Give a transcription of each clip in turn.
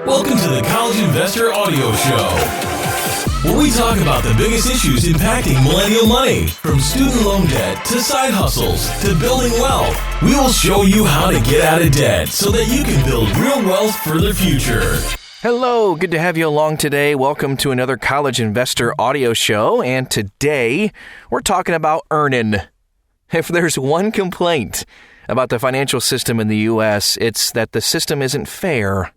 Welcome to the College Investor Audio Show, where we talk about the biggest issues impacting millennial money, from student loan debt to side hustles to building wealth. We will show you how to get out of debt so that you can build real wealth for the future. Hello, good to have you along today. Welcome to another College Investor Audio Show, and today we're talking about Earnin. If there's one complaint about the financial system in the U.S., it's that the system isn't fair.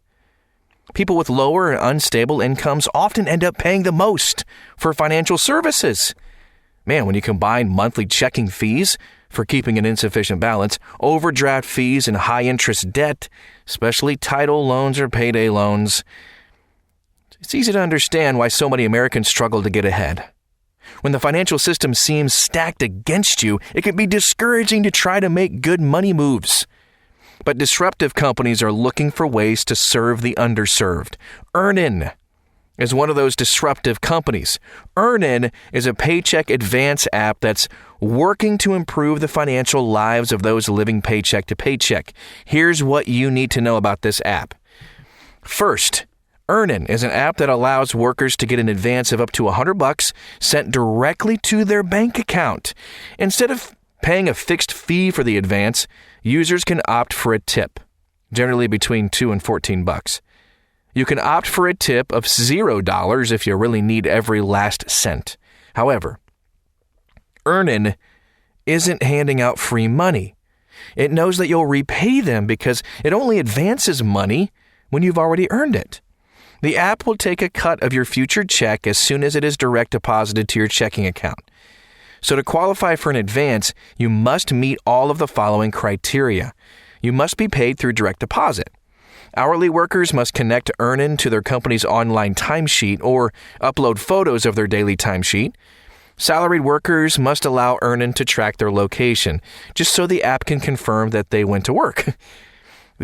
People with lower and unstable incomes often end up paying the most for financial services. Man, when you combine monthly checking fees for keeping an insufficient balance, overdraft fees, and high-interest debt, especially title loans or payday loans, it's easy to understand why so many Americans struggle to get ahead. When the financial system seems stacked against you, it can be discouraging to try to make good money moves. But disruptive companies are looking for ways to serve the underserved. Earnin is one of those disruptive companies. Earnin is a paycheck advance app that's working to improve the financial lives of those living paycheck to paycheck. Here's what you need to know about this app. First, Earnin is an app that allows workers to get an advance of up to $100 sent directly to their bank account. Instead of paying a fixed fee for the advance, users can opt for a tip, generally between $2 and $14. You can opt for a tip of $0 if you really need every last cent. However, Earnin isn't handing out free money. It knows that you'll repay them because it only advances money when you've already earned it. The app will take a cut of your future check as soon as it is direct deposited to your checking account. So to qualify for an advance, you must meet all of the following criteria. You must be paid through direct deposit. Hourly workers must connect Earnin to their company's online timesheet or upload photos of their daily timesheet. Salaried workers must allow Earnin to track their location, just so the app can confirm that they went to work.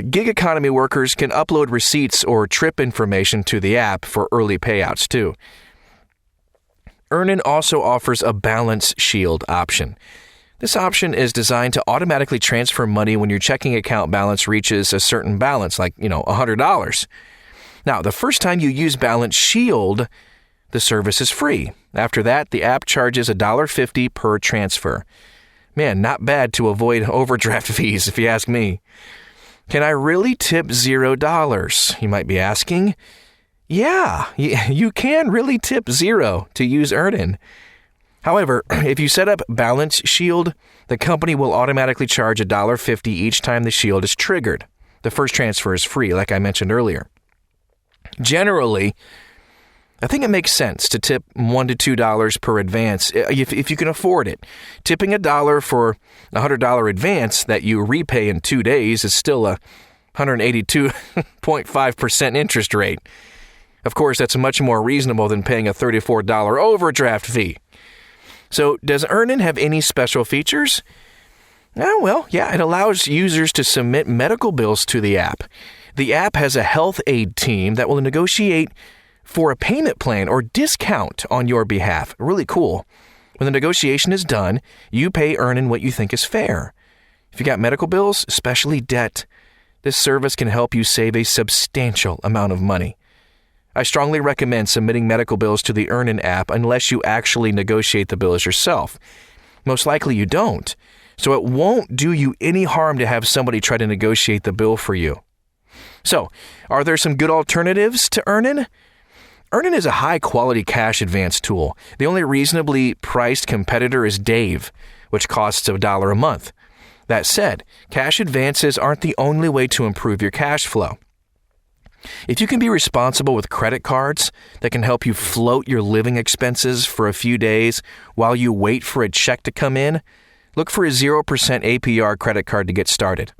Gig economy workers can upload receipts or trip information to the app for early payouts too. Earnin also offers a balance shield option. This option is designed to automatically transfer money when your checking account balance reaches a certain balance, like, $100. Now, the first time you use Balance Shield, the service is free. After that, the app charges $1.50 per transfer. Man, not bad to avoid overdraft fees, if you ask me. Can I really tip $0? You might be asking. Yeah, you can really tip $0 to use Earnin. However, if you set up Balance Shield, the company will automatically charge $1.50 each time the shield is triggered. The first transfer is free, like I mentioned earlier. Generally, I think it makes sense to tip $1 to $2 per advance if you can afford it. Tipping $1 for a $100 advance that you repay in 2 days is still a 182.5% interest rate. Of course, that's much more reasonable than paying a $34 overdraft fee. So, does Earnin have any special features? It allows users to submit medical bills to the app. The app has a health aid team that will negotiate for a payment plan or discount on your behalf. Really cool. When the negotiation is done, you pay Earnin what you think is fair. If you got medical bills, especially debt, this service can help you save a substantial amount of money. I strongly recommend submitting medical bills to the Earnin app unless you actually negotiate the bills yourself. Most likely you don't, so it won't do you any harm to have somebody try to negotiate the bill for you. So, are there some good alternatives to Earnin? Earnin is a high-quality cash advance tool. The only reasonably priced competitor is Dave, which costs $1 a month. That said, cash advances aren't the only way to improve your cash flow. If you can be responsible with credit cards that can help you float your living expenses for a few days while you wait for a check to come in, look for a 0% APR credit card to get started.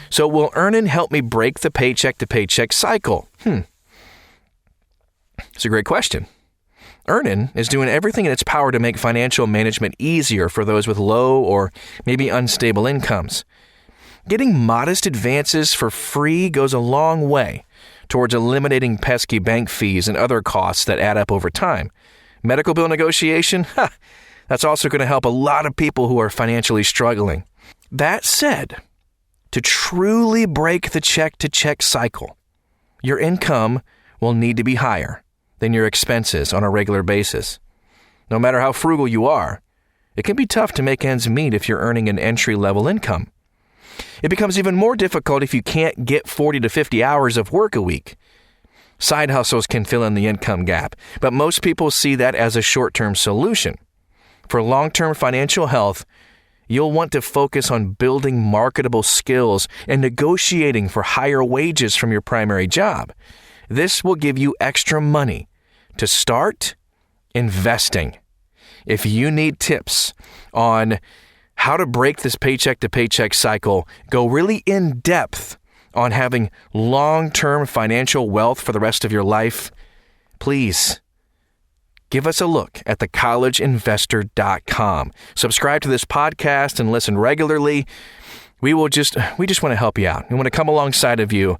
So will Earnin help me break the paycheck-to-paycheck cycle? It's a great question. Earnin is doing everything in its power to make financial management easier for those with low or maybe unstable incomes. Getting modest advances for free goes a long way towards eliminating pesky bank fees and other costs that add up over time. Medical bill negotiation? That's also going to help a lot of people who are financially struggling. That said, to truly break the check-to-check cycle, your income will need to be higher than your expenses on a regular basis. No matter how frugal you are, it can be tough to make ends meet if you're earning an entry-level income. It becomes even more difficult if you can't get 40 to 50 hours of work a week. Side hustles can fill in the income gap, but most people see that as a short-term solution. For long-term financial health, you'll want to focus on building marketable skills and negotiating for higher wages from your primary job. This will give you extra money to start investing. If you need tips on how to break this paycheck to paycheck cycle, go really in depth on having long-term financial wealth for the rest of your life, please give us a look at thecollegeinvestor.com. Subscribe to this podcast and listen regularly. We just want to help you out. We want to come alongside of you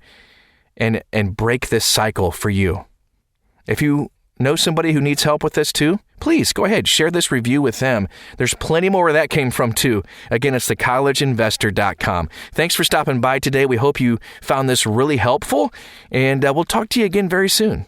and break this cycle for you. If you know somebody who needs help with this too, please go ahead, share this review with them. There's plenty more where that came from too. Again, it's thecollegeinvestor.com. Thanks for stopping by today. We hope you found this really helpful, and we'll talk to you again very soon.